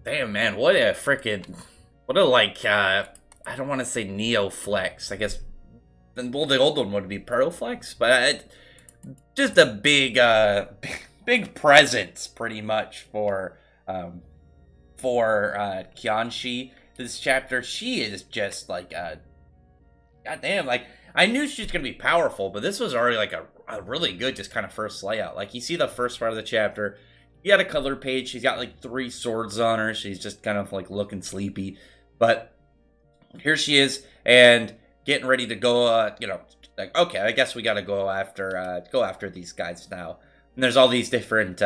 Damn, man, what a freaking, what a like, I don't want to say Neo flex. I guess, well, the old one would be Pearl flex, but just a big, big presence, pretty much um, Kianshi. This chapter, she is just like, goddamn, like I knew she's gonna be powerful, but this was already like a really good, just kind of first layout. Like you see the first part of the chapter. You got a color page. She's got like three swords on her. She's just kind of like looking sleepy. But here she is and getting ready to go, like, okay, I guess we got to go after these guys now. And there's all these different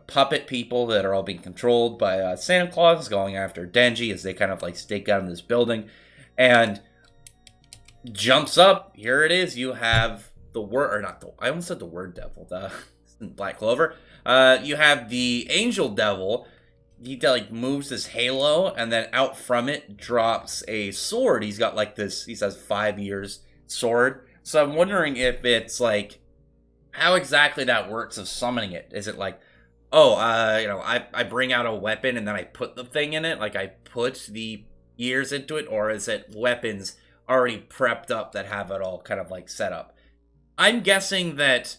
puppet people that are all being controlled by Santa Claus going after Denji as they kind of like stake out in this building. And jumps up. Here it is. You have the word, or not the, I almost said the word devil, the Black Clover. You have the angel devil. He like moves this halo, and then out from it drops a sword. He's got like this. He says 5 years sword. So I'm wondering if it's like how exactly that works of summoning it. Is it like, oh, I bring out a weapon and then I put the thing in it, like I put the years into it, or is it weapons already prepped up that have it all kind of like set up? I'm guessing that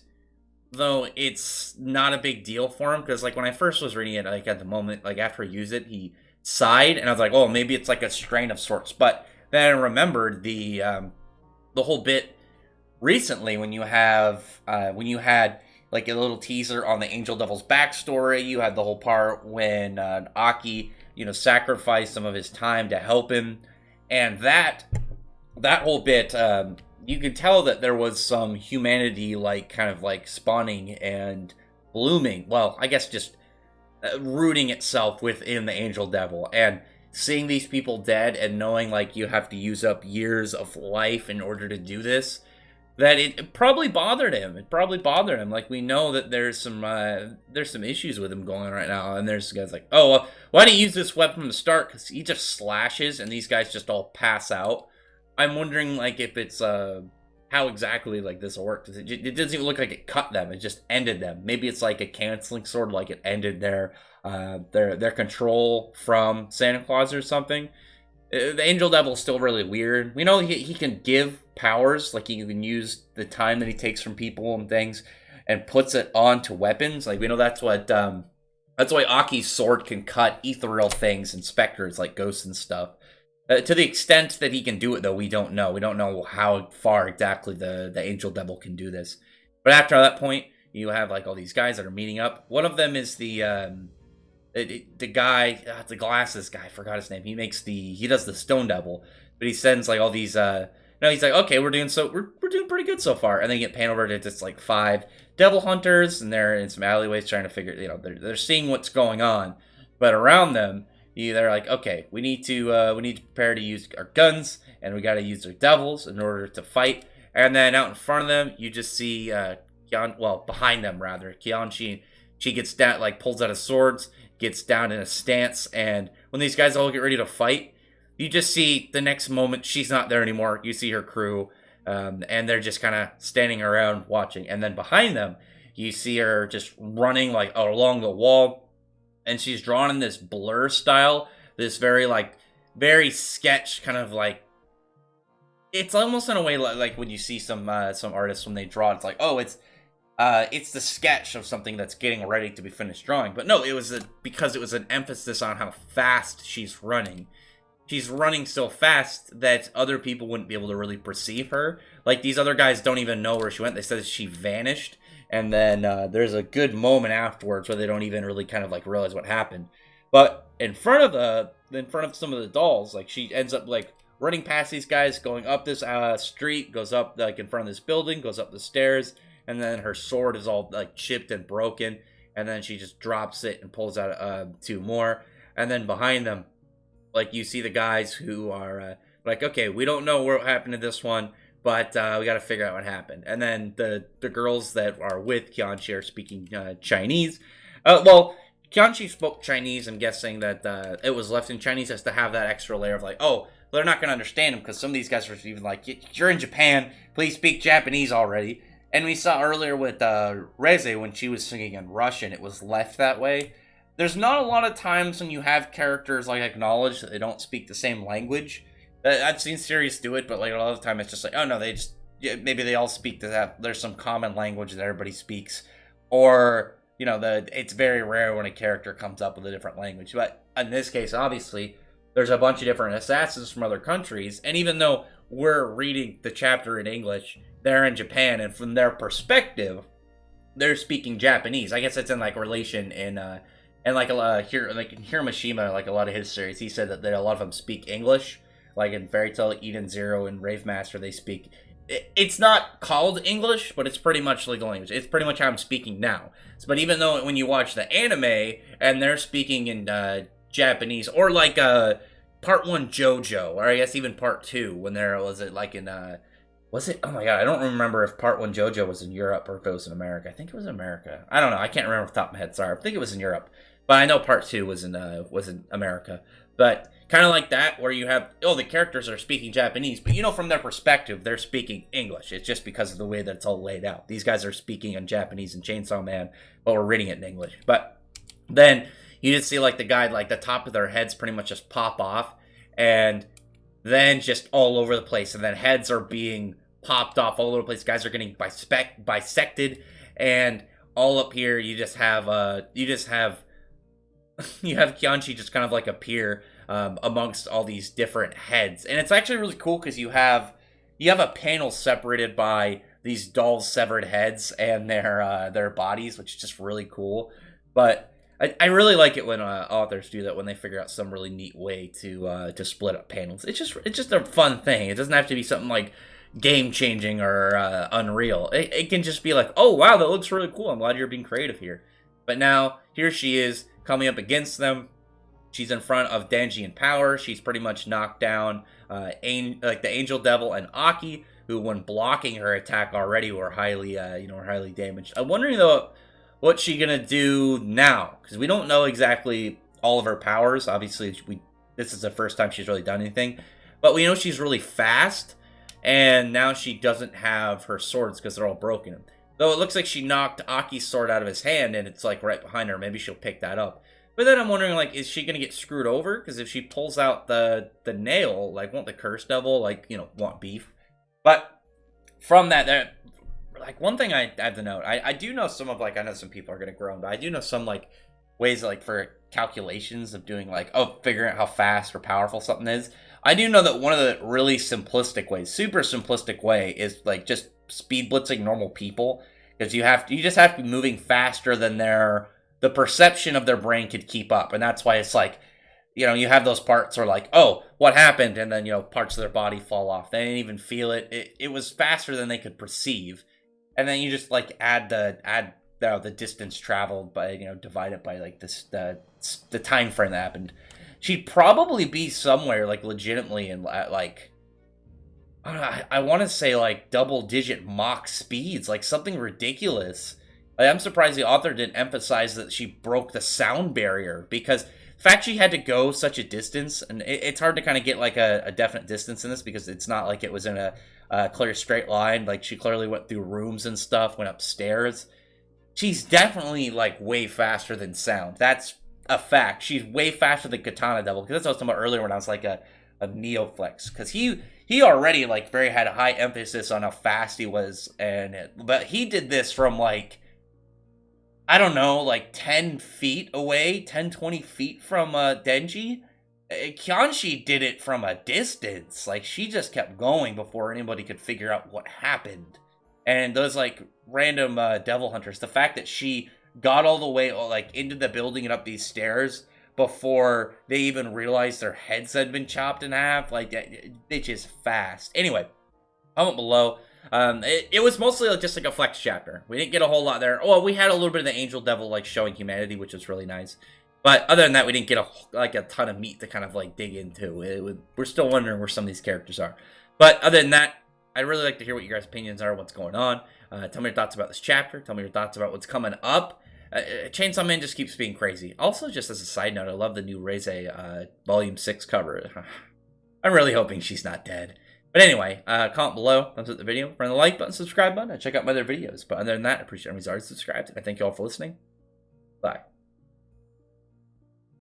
though it's not a big deal for him because like when I first was reading it, like at the moment, like after he used it, he sighed and I was like, oh, maybe it's like a strain of sorts. But then I remembered the whole bit recently when you had like a little teaser on the Angel Devil's backstory. You had the whole part when Aki, sacrificed some of his time to help him, and that whole bit, you could tell that there was some humanity, like kind of like spawning and blooming. Well, I guess just rooting itself within the Angel Devil, and seeing these people dead and knowing like you have to use up years of life in order to do this. That it probably bothered him. It probably bothered him. Like we know that there's some issues with him going on right now, and there's guys like, oh, well, why didn't you use this weapon from the start? Because he just slashes, and these guys just all pass out. I'm wondering like if it's how exactly like this worked. It doesn't even look like it cut them. It just ended them. Maybe it's like a canceling sword, like it ended their control from Santa Claus or something. The Angel Devil is still really weird. We know he can give powers, like he can use the time that he takes from people and things, and puts it onto weapons. Like we know that's why Aki's sword can cut ethereal things and specters like ghosts and stuff. To the extent that he can do it, though, we don't know. We don't know how far exactly the Angel Devil can do this. But after that point, you have like all these guys that are meeting up. One of them is the guy, the glasses guy. I forgot his name. He does the Stone Devil, but he sends like all these. No, he's like, okay, we're doing pretty good so far. And then you get pan over to just like 5 devil hunters, and they're in some alleyways trying to figure. They're seeing what's going on, but around them. They're like, okay, we need to prepare to use our guns, and we got to use our devils in order to fight. And then out in front of them, you just see behind them rather, Kian. She gets down, like pulls out his swords, gets down in a stance, and when these guys all get ready to fight, you just see the next moment she's not there anymore. You see her crew, and they're just kind of standing around watching. And then behind them, you see her just running like along the wall. And she's drawn in this blur style, this very sketch kind of like. It's almost in a way like when you see some artists when they draw, it's like, oh, it's the sketch of something that's getting ready to be finished drawing. But no, because it was an emphasis on how fast she's running. She's running so fast that other people wouldn't be able to really perceive her. Like these other guys don't even know where she went. They said she vanished. And then there's a good moment afterwards where they don't even really kind of like realize what happened. But in front of some of the dolls, like she ends up like running past these guys, going up this street, goes up like in front of this building, goes up the stairs, and then her sword is all like chipped and broken, and then she just drops it and pulls out 2 more, and then behind them, like you see the guys who are like, okay, we don't know what happened to this one. But we got to figure out what happened. And then the girls that are with Qianxi are speaking Chinese. Qianxi spoke Chinese. I'm guessing that it was left in Chinese as to have that extra layer of like, oh, they're not going to understand him because some of these guys are even like, you're in Japan, please speak Japanese already. And we saw earlier with Reze when she was singing in Russian, it was left that way. there's not a lot of times when you have characters like acknowledge that they don't speak the same language. I've seen series do it, but like a lot of the time it's just like, oh no, they just, yeah, maybe they all speak that. There's some common language that everybody speaks, or you know, it's very rare when a character comes up with a different language. But in this case, obviously, there's a bunch of different assassins from other countries, and even though we're reading the chapter in English, they're in Japan, and from their perspective, they're speaking Japanese. I guess it's in like relation in and like here like in Hiramashima, like a lot of his series, he said that a lot of them speak English. Like in Fairy Tail, Eden Zero, and Rave Master, they speak. It's not called English, but it's pretty much legal language. It's pretty much how I'm speaking now. But even though when you watch the anime and they're speaking in Japanese, or like Part 1 JoJo, or I guess even Part 2, when there was it like in was it? Oh my god, I don't remember if Part 1 JoJo was in Europe or if it was in America. I think it was in America. I don't know. I can't remember off the top of my head. Sorry, I think it was in Europe, but I know Part 2 was in America. But kind of like that, where you have, oh, the characters are speaking Japanese, but you know, from their perspective, they're speaking English. It's just because of the way that it's all laid out. These guys are speaking in Japanese in Chainsaw Man, but we're reading it in English. But then you just see like the guy, like the top of their heads pretty much just pop off, and then just all over the place, and then heads are being popped off all over the place. Guys are getting bisected, and all up here you just have you have Kyanchi just kind of like appear amongst all these different heads, and it's actually really cool because you have a panel separated by these dolls' severed heads and their bodies, which is just really cool. But I really like it when authors do that, when they figure out some really neat way to split up panels. It's just a fun thing. It doesn't have to be something like game changing or unreal. It can just be like, oh wow, that looks really cool. I'm glad you're being creative here. But now here she is coming up against them. She's in front of Denji in power. She's pretty much knocked down like the Angel Devil and Aki, who when blocking her attack already were highly highly damaged. I'm wondering though, what's she gonna do now? Because we don't know exactly all of her powers. Obviously, this is the first time she's really done anything, but we know she's really fast, and now she doesn't have her swords because they're all broken. Though it looks like she knocked Aki's sword out of his hand, and it's like right behind her. Maybe she'll pick that up. But then I'm wondering, like, is she gonna get screwed over? Because if she pulls out the nail, like, won't the Curse Devil, like, want beef? But from that, like, one thing I have to note, I do know some of, like, I know some people are gonna groan, but I do know some, like, ways, like, for calculations of doing, like, figuring out how fast or powerful something is. I do know that one of the really simplistic ways, super simplistic way, is, like, just speed blitzing normal people. Because you just have to be moving faster than the perception of their brain could keep up. And that's why it's like, you have those parts where like, oh, what happened? And then, parts of their body fall off. They didn't even feel it. It was faster than they could perceive. And then you just like add the distance traveled by, divide it by like the time frame that happened. She'd probably be somewhere like legitimately in like, I want to say like double-digit Mach speeds, like something ridiculous. I'm surprised the author didn't emphasize that she broke the sound barrier, because the fact she had to go such a distance, and it's hard to kind of get like a definite distance in this because it's not like it was in a clear straight line. Like she clearly went through rooms and stuff, went upstairs. She's definitely like way faster than sound. That's a fact. She's way faster than Katana Devil, because that's what I was talking about earlier when I was like a Neoflex, because he already like had a high emphasis on how fast he was, but he did this from like, I don't know, like 10 feet away, 10, 20 feet from Denji. Kyanshi did it from a distance. Like, she just kept going before anybody could figure out what happened. And those, like, random devil hunters, the fact that she got all the way, like, into the building and up these stairs before they even realized their heads had been chopped in half, like, it's just fast. Anyway, comment below. It was mostly just like a flex chapter. We didn't get a whole lot there. Oh, we had a little bit of the Angel Devil like showing humanity, which was really nice. But other than that, we didn't get a ton of meat to kind of like dig into. We're still wondering where some of these characters are. But other than that, I'd really like to hear what your guys' opinions are, what's going on. Tell me your thoughts about this chapter. Tell me your thoughts about what's coming up. Chainsaw Man just keeps being crazy. Also, just as a side note, I love the new Reze Volume 6 cover. I'm really hoping she's not dead. But anyway, comment below, thumbs up the video, press the like button, subscribe button, and check out my other videos. But other than that, I appreciate everybody's already subscribed. I thank you all for listening. Bye.